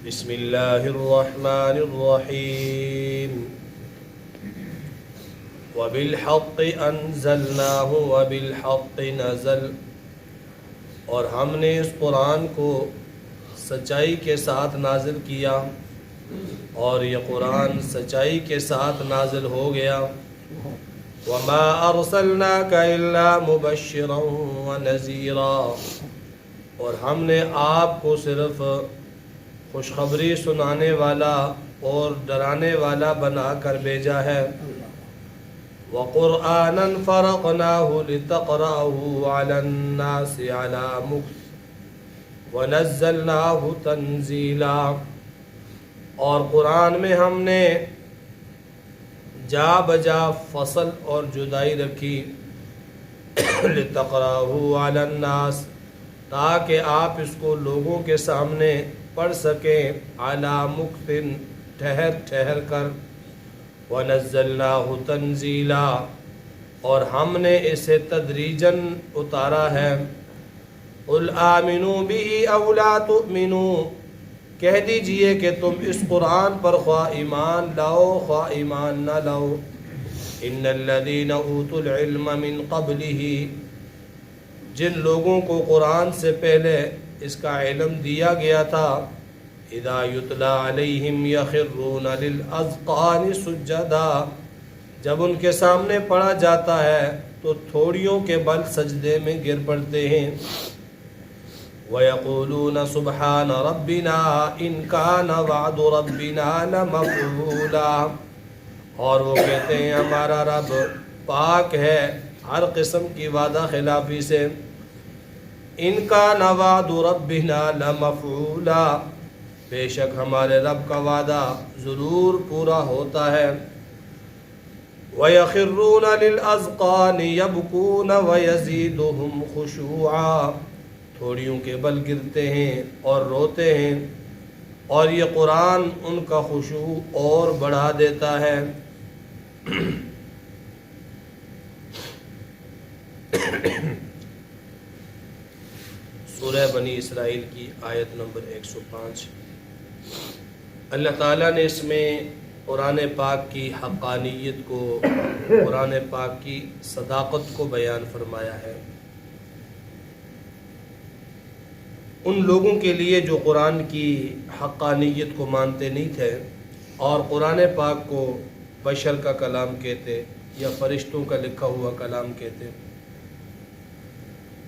بسم اللہ الرحمن الرحیم وبالحق انزلناہ وبالحق نزل، اور ہم نے اس قرآن کو سچائی کے ساتھ نازل کیا اور یہ قرآن سچائی کے ساتھ نازل ہو گیا۔ وما ارسلناک الا مبشرا ونذیرا، اور ہم نے آپ کو صرف خوشخبری سنانے والا اور ڈرانے والا بنا کر بھیجا ہے۔ وَقُرْآنًا فَرَقْنَاهُ لِتَقْرَأَهُ عَلَى النَّاسِ عَلَى مُكْثٍ وَنَزَّلْنَاهُ تَنزِيلًا، اور قرآن میں ہم نے جا بجا فصل اور جدائی رکھی، لِتَقْرَأَهُ عَلَى النَّاسِ، تاکہ آپ اس کو لوگوں کے سامنے پڑھ سکیں، عَلَى مُكْثٍ، ٹھہر ٹھہر کر، وَنَزَّلْنَاهُ تَنزِيلًا، اور ہم نے اسے تدریجاً اتارا ہے۔ قُلْ آمِنُوا بِهِ أَوْ لَا تُؤْمِنُوا، کہہ دیجئے کہ تم اس قرآن پر خواہ ایمان لاؤ خواہ ایمان نہ لاؤ۔ إِنَّ الَّذِينَ أُوتُوا الْعِلْمَ مِنْ قَبْلِهِ، جن لوگوں کو قرآن سے پہلے اس کا علم دیا گیا تھا، اذا یتلی علیہم یخرون للاذقان سجدا، جب ان کے سامنے پڑھا جاتا ہے تو تھوڑیوں کے بل سجدے میں گر پڑتے ہیں۔ وَيَقُولُونَ سُبْحَانَ رَبِّنَا إِنْ كَانَ وَعْدُ رَبِّنَا لَمَفْعُولًا، اور وہ کہتے ہیں ہمارا رب پاک ہے ہر قسم کی وعدہ خلافی سے۔ إِنْ كَانَ وَعْدُ رَبِّنَا لَمَفْعُولًا، بے شک ہمارے رب کا وعدہ ضرور پورا ہوتا ہے۔ وَيَخِرُّونَ لِلْأَذْقَانِ يَبْكُونَ وَيَزِيدُهُمْ خُشُوعًا، تھوڑیوں کے بل گرتے ہیں اور روتے ہیں، اور یہ قرآن ان کا خشوع اور بڑھا دیتا ہے۔ سورہ بنی اسرائیل کی آیت نمبر 105۔ اللہ تعالیٰ نے اس میں قرآن پاک کی حقانیت کو، قرآن پاک کی صداقت کو بیان فرمایا ہے ان لوگوں کے لیے جو قرآن کی حقانیت کو مانتے نہیں تھے اور قرآن پاک کو بشر کا کلام کہتے یا فرشتوں کا لکھا ہوا کلام کہتے۔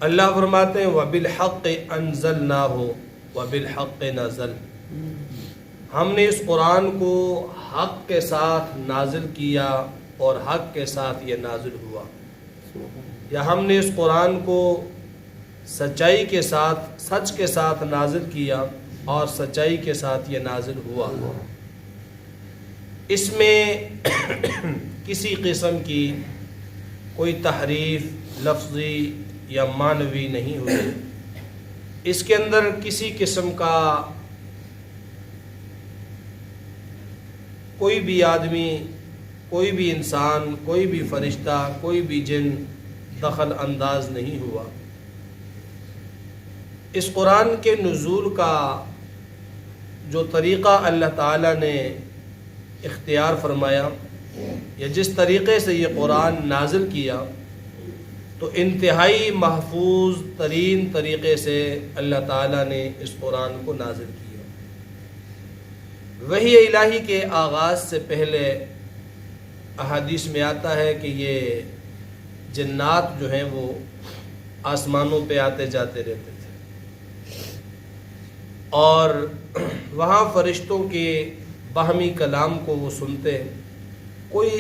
اللہ فرماتے ہیں وَبِالْحَقِّ أَنزَلْنَاهُ وَبِالْحَقِّ نَزَلَ، ہم نے اس قرآن کو حق کے ساتھ نازل کیا اور حق کے ساتھ یہ نازل ہوا، یا ہم نے اس قرآن کو سچائی کے ساتھ، سچ کے ساتھ نازل کیا اور سچائی کے ساتھ یہ نازل ہوا۔ اس میں کسی قسم کی کوئی تحریف لفظی یا معنوی نہیں ہوئی، اس کے اندر کسی قسم کا کوئی بھی آدمی، کوئی بھی انسان، کوئی بھی فرشتہ، کوئی بھی جن دخل انداز نہیں ہوا۔ اس قرآن کے نزول کا جو طریقہ اللہ تعالیٰ نے اختیار فرمایا یا جس طریقے سے یہ قرآن نازل کیا، تو انتہائی محفوظ ترین طریقے سے اللہ تعالیٰ نے اس قرآن کو نازل کیا۔ وحی الہی کے آغاز سے پہلے احادیث میں آتا ہے کہ یہ جنات جو ہیں وہ آسمانوں پہ آتے جاتے رہتے تھے، اور وہاں فرشتوں کے باہمی کلام کو وہ سنتے، کوئی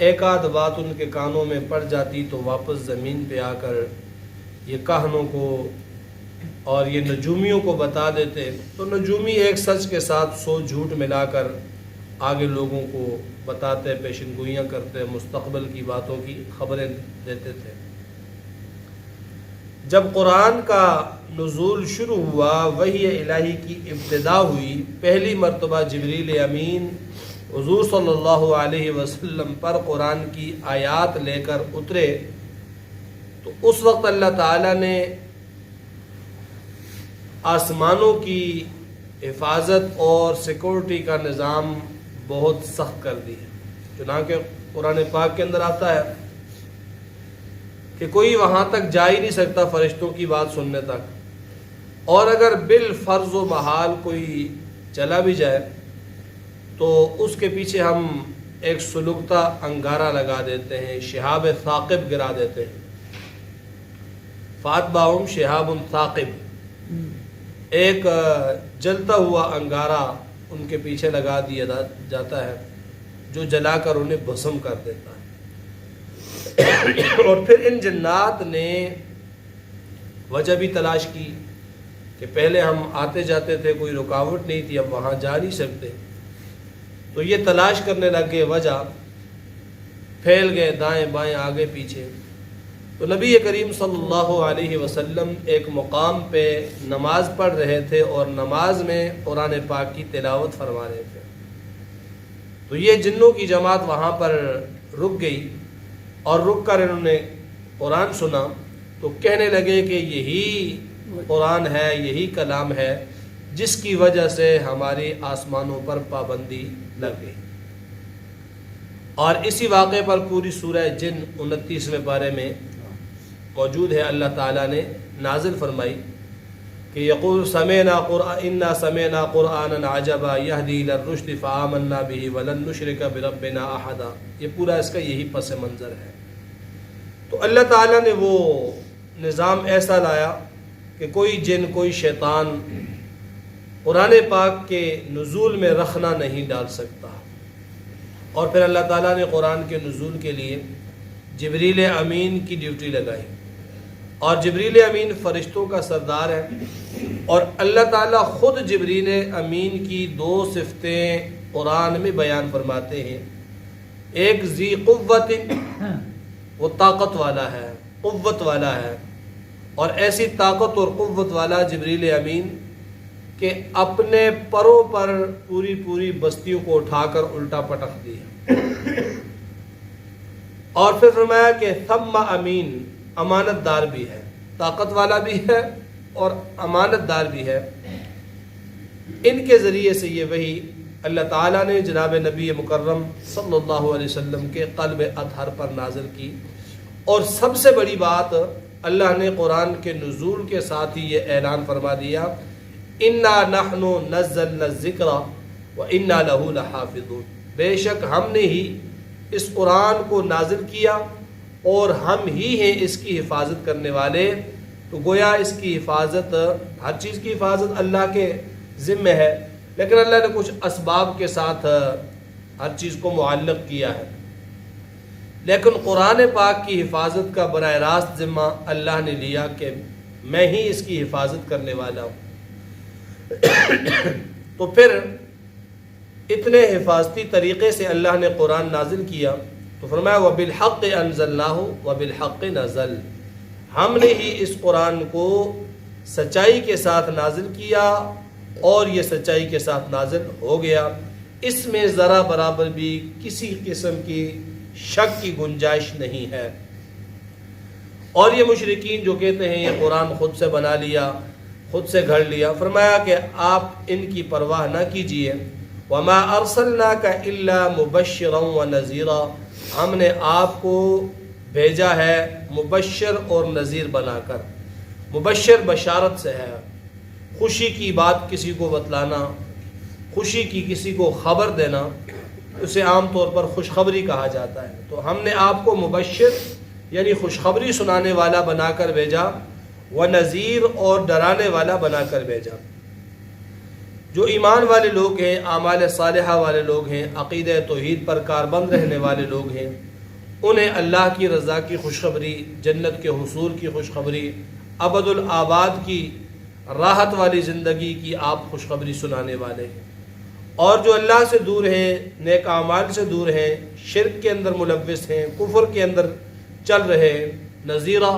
ایک آدھ بات ان کے کانوں میں پڑ جاتی تو واپس زمین پہ آ کر یہ کاہنوں کو اور یہ نجومیوں کو بتا دیتے، تو نجومی ایک سچ کے ساتھ 100 جھوٹ ملا کر آگے لوگوں کو بتاتے، پیشن گوئیاں کرتے، مستقبل کی باتوں کی خبریں دیتے تھے۔ جب قرآن کا نزول شروع ہوا، وحی الہی کی ابتدا ہوئی، پہلی مرتبہ جبریل امین حضور صلی اللہ علیہ وسلم پر قرآن کی آیات لے کر اترے، تو اس وقت اللہ تعالیٰ نے آسمانوں کی حفاظت اور سیکورٹی کا نظام بہت سخت کر دی ہے. چنانکہ قرآن پاک کے اندر آتا ہے کہ کوئی وہاں تک جا ہی نہیں سکتا فرشتوں کی بات سننے تک، اور اگر بالفرض و محال کوئی چلا بھی جائے تو اس کے پیچھے ہم ایک سلگتا انگارہ لگا دیتے ہیں، شہاب ثاقب گرا دیتے ہیں. فاتبعہم شہاب ثاقب، ایک جلتا ہوا انگارہ ان کے پیچھے لگا دیا جاتا ہے جو جلا کر انہیں بھسم کر دیتا ہے. اور پھر ان جنات نے وجہ بھی تلاش کی کہ پہلے ہم آتے جاتے تھے، کوئی رکاوٹ نہیں تھی، اب وہاں جا نہیں سکتے. تو یہ تلاش کرنے لگے وجہ، پھیل گئے دائیں بائیں آگے پیچھے. تو نبی کریم صلی اللہ علیہ وسلم ایک مقام پہ نماز پڑھ رہے تھے اور نماز میں قرآن پاک کی تلاوت فرما رہے تھے. تو یہ جنوں کی جماعت وہاں پر رک گئی اور رک کر انہوں نے قرآن سنا تو کہنے لگے کہ یہی قرآن ہے، یہی کلام ہے جس کی وجہ سے ہماری آسمانوں پر پابندی لگ گئی. اور اسی واقعے پر پوری سورہ جن 29ویں پارے میں موجود ہے. اللہ تعالیٰ نے نازل فرمائی کہ یقول سمعنا انا سمعنا قرآنا عجبا یہدی الی الرشد فآمنا به ولن نشرک بربنا احدا. یہ پورا اس کا یہی پس منظر ہے. تو اللہ تعالیٰ نے وہ نظام ایسا لایا کہ کوئی جن کوئی شیطان قرآن پاک کے نزول میں رخنہ نہیں ڈال سکتا. اور پھر اللہ تعالیٰ نے قرآن کے نزول کے لیے جبریل امین کی ڈیوٹی لگائی. اور جبریل امین فرشتوں کا سردار ہے، اور اللہ تعالیٰ خود جبریل امین کی دو صفتیں قرآن میں بیان فرماتے ہیں. ایک ذی قوت، وہ طاقت والا ہے، قوت والا ہے، اور ایسی طاقت اور قوت والا جبریل امین کہ اپنے پروں پر پوری بستیوں کو اٹھا کر الٹا پٹک دیا. اور پھر فرمایا کہ ثم امین، امانت دار بھی ہے، طاقت والا بھی ہے اور امانت دار بھی ہے. ان کے ذریعے سے یہ وحی اللہ تعالیٰ نے جناب نبی مکرم صلی اللہ علیہ وسلم کے قلب اطہر پر نازل کی. اور سب سے بڑی بات، اللہ نے قرآن کے نزول کے ساتھ ہی یہ اعلان فرما دیا، انا نحن نزلنا الذکر وانا لہ لحافظون. بے شک ہم نے ہی اس قرآن کو نازل کیا اور ہم ہی ہیں اس کی حفاظت کرنے والے. تو گویا اس کی حفاظت، ہر چیز کی حفاظت اللہ کے ذمہ ہے، لیکن اللہ نے کچھ اسباب کے ساتھ ہر چیز کو معلق کیا ہے. لیکن قرآن پاک کی حفاظت کا براہ راست ذمہ اللہ نے لیا کہ میں ہی اس کی حفاظت کرنے والا ہوں. تو پھر اتنے حفاظتی طریقے سے اللہ نے قرآن نازل کیا تو فرمایا وَبِالْحَقِّ أَنزَلْنَاهُ وَبِالْحَقِّ نَزَلَ. ہم نے ہی اس قرآن کو سچائی کے ساتھ نازل کیا اور یہ سچائی کے ساتھ نازل ہو گیا. اس میں ذرا برابر بھی کسی قسم کی شک کی گنجائش نہیں ہے. اور یہ مشرکین جو کہتے ہیں یہ قرآن خود سے بنا لیا، خود سے گھڑ لیا، فرمایا کہ آپ ان کی پرواہ نہ کیجئے. وَمَا أَرْسَلْنَاكَ إِلَّا مُبَشِّرًا وَنَذِيرًا. ہم نے آپ کو بھیجا ہے مبشر اور نذیر بنا کر. مبشر بشارت سے ہے، خوشی کی بات کسی کو بتلانا، خوشی کی کسی کو خبر دینا، اسے عام طور پر خوشخبری کہا جاتا ہے. تو ہم نے آپ کو مبشر یعنی خوشخبری سنانے والا بنا کر بھیجا، ونذیر اور ڈرانے والا بنا کر بھیجا. جو ایمان والے لوگ ہیں، اعمال صالحہ والے لوگ ہیں، عقیدہ توحید پر کاربند رہنے والے لوگ ہیں، انہیں اللہ کی رضا کی خوشخبری، جنت کے حصول کی خوشخبری، ابد الآباد کی راحت والی زندگی کی آپ خوشخبری سنانے والے ہیں. اور جو اللہ سے دور ہیں، نیک اعمال سے دور ہیں، شرک کے اندر ملوث ہیں، کفر کے اندر چل رہے ہیں، نذیرہ،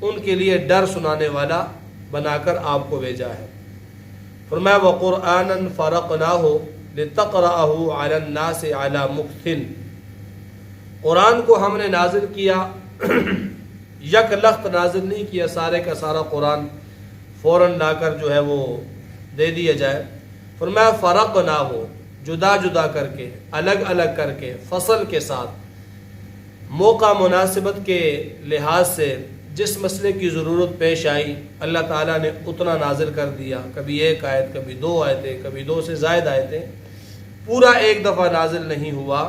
ان کے لیے ڈر سنانے والا بنا کر آپ کو بھیجا ہے. فرمایا وَقُرْآنًا فَرَقْنَاهُ لِتَقْرَأَهُ عَلَى النَّاسِ عَلَى مُكْثٍ. قرآن کو ہم نے نازل کیا، یک لخت نازل نہیں کیا، سارے کا سارا قرآن فوراً لا کر جو ہے وہ دے دیا جائے، فرمایا فرق نہ ہو، جدا جدا کر کے، الگ الگ کر کے، فصل کے ساتھ، موقع مناسبت کے لحاظ سے جس مسئلے کی ضرورت پیش آئی اللہ تعالیٰ نے اتنا نازل کر دیا، کبھی ایک آیت، کبھی 2 آیتیں، کبھی 2 سے زائد آیتیں، پورا ایک دفعہ نازل نہیں ہوا،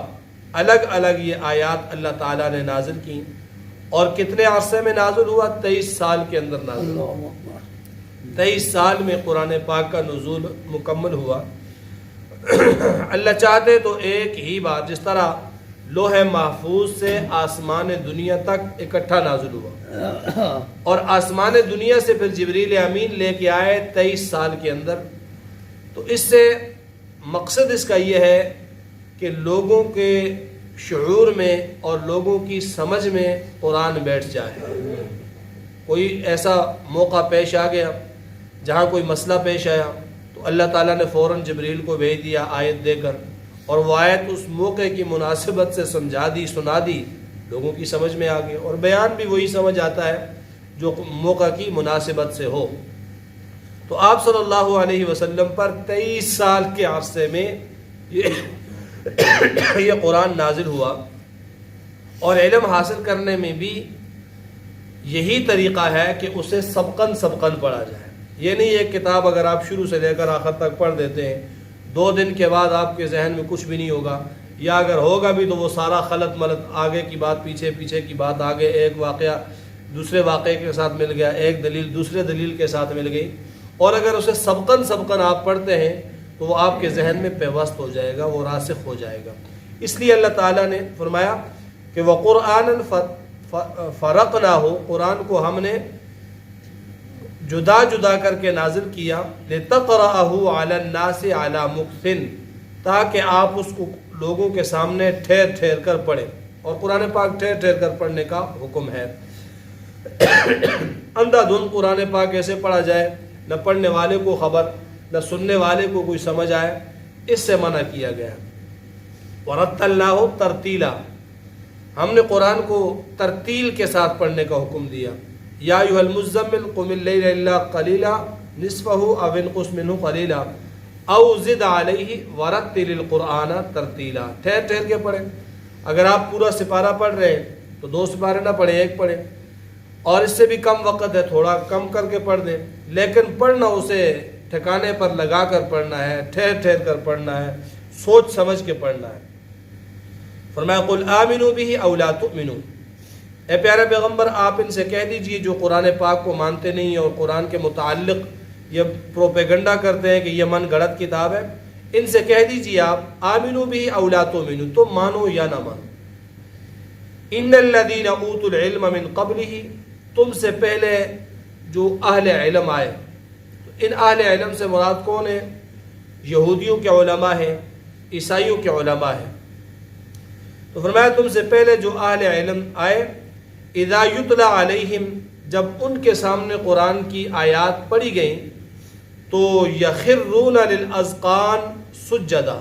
الگ الگ یہ آیات اللہ تعالیٰ نے نازل کی۔ اور کتنے عرصے میں نازل ہوا؟ 23 سال کے اندر نازل ہوا۔ 23 سال میں قرآن پاک کا نزول مکمل ہوا۔ اللہ چاہتے تو ایک ہی بار، جس طرح لوح محفوظ سے آسمان دنیا تک اکٹھا نازل ہوا، اور آسمان دنیا سے پھر جبریل امین لے کے آئے 23 سال کے اندر، تو اس سے مقصد اس کا یہ ہے کہ لوگوں کے شعور میں اور لوگوں کی سمجھ میں قرآن بیٹھ جائے۔ کوئی ایسا موقع پیش آ گیا جہاں کوئی مسئلہ پیش آیا تو اللہ تعالیٰ نے فوراً جبریل کو بھیج دیا آیت دے کر، اور وہ آیت اس موقع کی مناسبت سے سمجھا دی، سنا دی، لوگوں کی سمجھ میں آ گئی، اور بیان بھی وہی سمجھ آتا ہے جو موقع کی مناسبت سے ہو۔ تو آپ صلی اللہ علیہ وسلم پر 23 سال کے عرصے میں یہ قرآن نازل ہوا، اور علم حاصل کرنے میں بھی یہی طریقہ ہے کہ اسے سبقاً پڑھا جائے۔ یہ نہیں ایک کتاب اگر آپ شروع سے لے کر آخر تک پڑھ دیتے ہیں، 2 دن کے بعد آپ کے ذہن میں کچھ بھی نہیں ہوگا، یا اگر ہوگا بھی تو وہ سارا خلط ملط، آگے کی بات پیچھے، پیچھے کی بات آگے، ایک واقعہ دوسرے واقعے کے ساتھ مل گیا، ایک دلیل دوسرے دلیل کے ساتھ مل گئی، اور اگر اسے سبقاً آپ پڑھتے ہیں تو وہ آپ کے ذہن میں پیوست ہو جائے گا، وہ راسخ ہو جائے گا۔ اس لیے اللہ تعالیٰ نے فرمایا کہ وَقُرْآنًا فَرَقْنَاهُ، قرآن کو ہم نے جدا جدا کر کے نازل کیا، لِتَقْرَأَهُ عَلَى النَّاسِ عَلَى مُكْثٍ، تاکہ آپ اس کو لوگوں کے سامنے ٹھہر ٹھہر کر پڑھیں، اور قرآن پاک ٹھہر ٹھہر کر پڑھنے کا حکم ہے۔ اندھا دھند قرآن پاک کیسے پڑھا جائے، نہ پڑھنے والے کو خبر، نہ سننے والے کو کوئی سمجھ آئے، اس سے منع کیا گیا۔ وَرَتَّلْنَاهُ تَرْتِيلًا، ہم نے قرآن کو ترتیل کے ساتھ پڑھنے کا حکم دیا۔ یا ایھا المزمل قم اللیل الا قلیلا نصفہ او انقص منہ قلیلا او زد علیہ ورتل القرآن ترتیلا، ٹھہر ٹھہر کے پڑھیں۔ اگر آپ پورا سپارہ پڑھ رہے ہیں تو 2 سپارے نہ پڑھیں، 1 پڑھیں، اور اس سے بھی کم وقت ہے تھوڑا کم کر کے پڑھ دیں، لیکن پڑھنا اسے ٹھکانے پر لگا کر پڑھنا ہے، ٹھہر ٹھہر کر پڑھنا ہے، سوچ سمجھ کے پڑھنا ہے۔ فرمایا قل آمنوا به او لا تؤمنوا، اے پیارے پیغمبر آپ ان سے کہہ دیجئے جو قرآن پاک کو مانتے نہیں ہیں اور قرآن کے متعلق یہ پروپیگنڈا کرتے ہیں کہ یہ من گھڑت کتاب ہے، ان سے کہہ دیجئے آپ آمنوا به او لا تؤمنوا، تم مانو یا نہ مانو۔ ان الذین اوتوا العلم من قبلہ، تم سے پہلے جو اہل علم آئے، ان اہل علم سے مراد کون ہے؟ یہودیوں کے علماء ہیں، عیسائیوں کے علماء ہیں۔ تو فرمایا تم سے پہلے جو اہل علم آئے، اذا یتلا علیہم، جب ان کے سامنے قرآن کی آیات پڑھی گئیں تو یخرون للاذقان سجدا،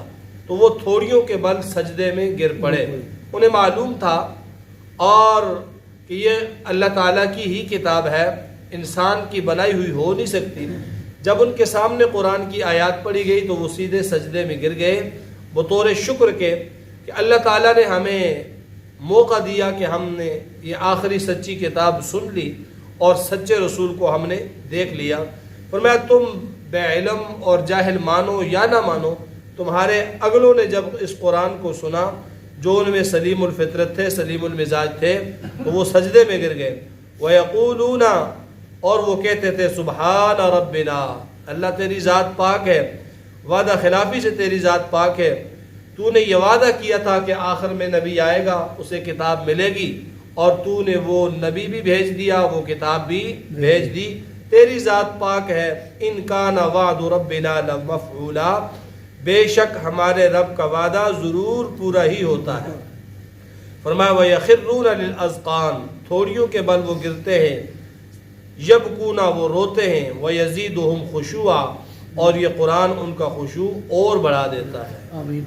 تو وہ تھوڑیوں کے بل سجدے میں گر پڑے۔ انہیں معلوم تھا اور کہ یہ اللہ تعالیٰ کی ہی کتاب ہے، انسان کی بنائی ہوئی ہو نہیں سکتی۔ جب ان کے سامنے قرآن کی آیات پڑھی گئی تو وہ سیدھے سجدے میں گر گئے، بطور شکر کے کہ اللہ تعالیٰ نے ہمیں موقع دیا کہ ہم نے یہ آخری سچی کتاب سن لی اور سچے رسول کو ہم نے دیکھ لیا۔ فرمایا تم بے علم اور جاہل مانو یا نہ مانو، تمہارے اگلوں نے جب اس قرآن کو سنا، جو ان میں سلیم الفطرت تھے، سلیم المزاج تھے، تو وہ سجدے میں گر گئے۔ وَيَقُولُونَ، اور وہ کہتے تھے سبحان ربنا، اللہ تیری ذات پاک ہے، وعدہ خلافی سے تیری ذات پاک ہے، تو نے یہ وعدہ کیا تھا کہ آخر میں نبی آئے گا، اسے کتاب ملے گی، اور تو نے وہ نبی بھی بھیج دیا، وہ کتاب بھی بھیج دی، تیری ذات پاک ہے۔ ان کان وعد ربنا لمفعولا، بے شک ہمارے رب کا وعدہ ضرور پورا ہی ہوتا ہے۔ فرمایا وَيَخِرُّونَ لِلْأَذْقَانِ، تھوڑیوں کے بل وہ گرتے ہیں، یبکون، وہ روتے ہیں، وَيَزِيدُهُمْ خُشُوعًا، اور یہ قرآن ان کا خشوع اور بڑھا دیتا ہے۔ آمین۔